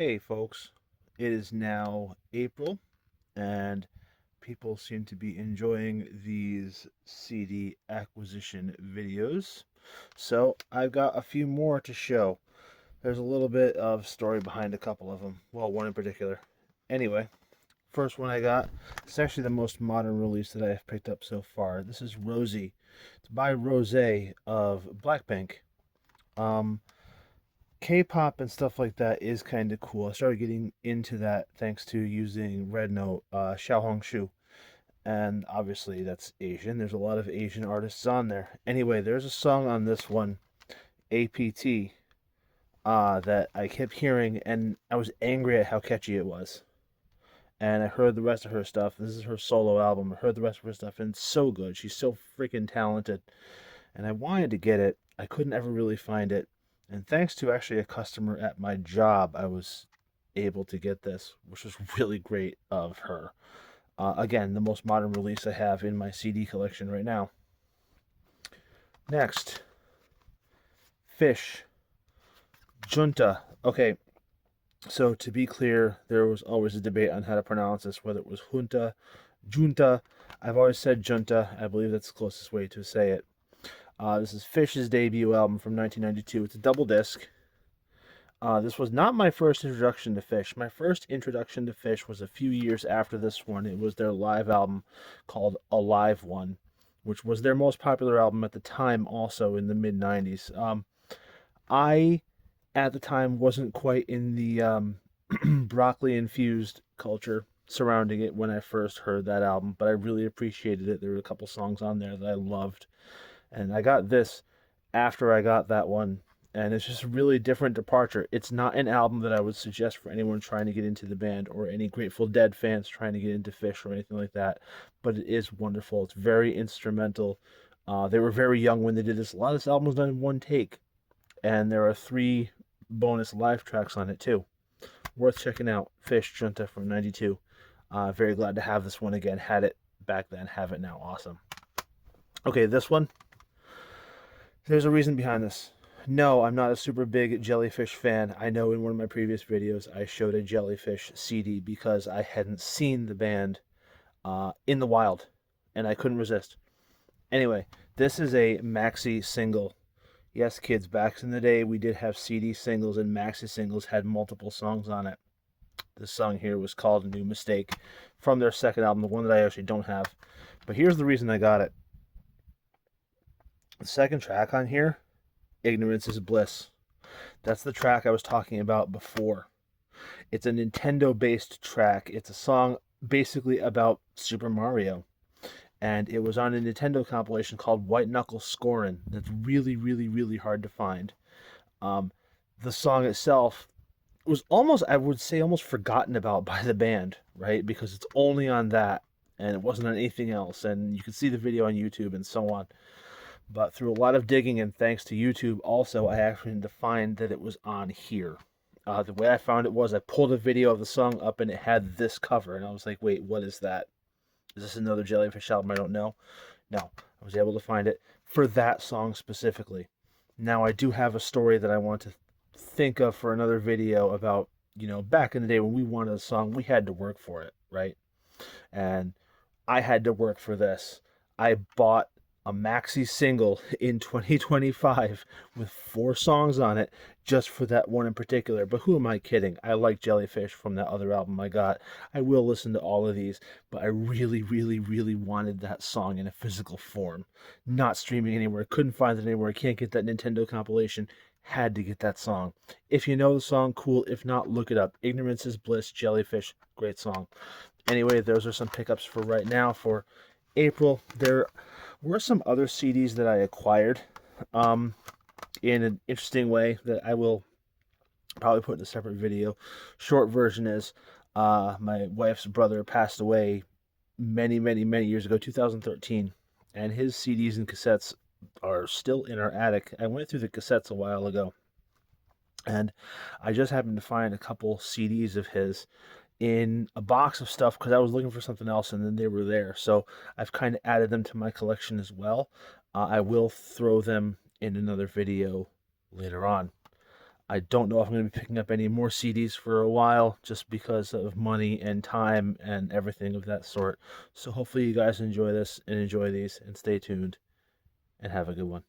Hey folks, it is now April and people seem to be enjoying these CD acquisition videos. So I've got a few more to show. There's a little bit of story behind a couple of them. Well, one in particular. Anyway, first one I got, it's actually the most modern release that I have picked up so far. This is Rosie. It's by Rosé of Blackpink. Um, K-pop and stuff like that is kind of cool. I started getting into that thanks to using Red Note, Xiaohongshu, and obviously that's Asian. There's a lot of Asian artists on there. Anyway, there's a song on this one, APT, that I kept hearing, and I was angry at how catchy it was. And I heard the rest of her stuff. This is her solo album. I heard the rest of her stuff, and it's so good. She's so freaking talented. And I wanted to get it. I couldn't ever really find it. And thanks to actually a customer at my job, I was able to get this, which was really great of her. Again, the most modern release I have in my CD collection right now. Next, Phish Junta. Okay, so to be clear, there was always a debate on how to pronounce this, whether it was Junta, Junta. I've always said Junta. I believe that's the closest way to say it. This is Phish's debut album from 1992. It's a double disc. This was not my first introduction to Phish. My first introduction to Phish was a few years after this one. It was their live album called Alive One, which was their most popular album at the time, also in the mid 90s. I, at the time, wasn't quite in the broccoli infused culture surrounding it when I first heard that album, but I really appreciated it. There were a couple songs on there that I loved. And I got this after I got that one, and it's just a really different departure. It's not an album that I would suggest for anyone trying to get into the band or any Grateful Dead fans trying to get into Phish or anything like that, but it is wonderful. It's very instrumental. They were very young when they did this. A lot of this album was done in one take, and there are 3 bonus live tracks on it too. Worth checking out. Phish Junta from '92. Very glad to have this one again. Had it back then, have it now. Awesome. Okay, this one. There's a reason behind this. No, I'm not a super big Jellyfish fan. I know in one of my previous videos I showed a Jellyfish CD because I hadn't seen the band in the wild, and I couldn't resist. Anyway, this is a maxi single. Yes, kids, back in the day we did have CD singles, and maxi singles had multiple songs on it. This song here was called New Mistake from their second album, the one that I actually don't have. But here's the reason I got it. The second track on here, Ignorance is Bliss. That's the track I was talking about before. It's a Nintendo-based track. It's a song basically about Super Mario. And it was on a Nintendo compilation called White Knuckle Scorin'. That's really, really, really hard to find. The song itself was almost, I would say, almost forgotten about by the band, right? Because it's only on that, and it wasn't on anything else. And you can see the video on YouTube and so on. But through a lot of digging and thanks to YouTube also, I actually had to find that it was on here. The way I found it was I pulled a video of the song up and it had this cover. And I was like, wait, what is that? Is this another Jellyfish album I don't know? No, I was able to find it for that song specifically. Now, I do have a story that I want to think of for another video about, back in the day when we wanted a song, we had to work for it, right? And I had to work for this. I bought a maxi single in 2025 with 4 songs on it just for that one in particular. But who am I kidding? I like Jellyfish from that other album I got. I will listen to all of these, but I really, really, really wanted that song in a physical form. Not streaming anywhere. Couldn't find it anywhere. Can't get that Nintendo compilation. Had to get that song. If you know the song, cool. If not, look it up. Ignorance is Bliss, Jellyfish. Great song. Anyway, those are some pickups for right now for April. There were some other CDs that I acquired in an interesting way that I will probably put in a separate video. Short version is my wife's brother passed away many, many, many years ago, 2013, and his CDs and cassettes are still in our attic. I went through the cassettes a while ago, and I just happened to find a couple CDs of his in a box of stuff because I was looking for something else and then they were there. So I've kind of added them to my collection as well. I will throw them in another video later on. I don't know if I'm going to be picking up any more CDs for a while just because of money and time and everything of that sort. So hopefully you guys enjoy this and enjoy these and stay tuned and have a good one.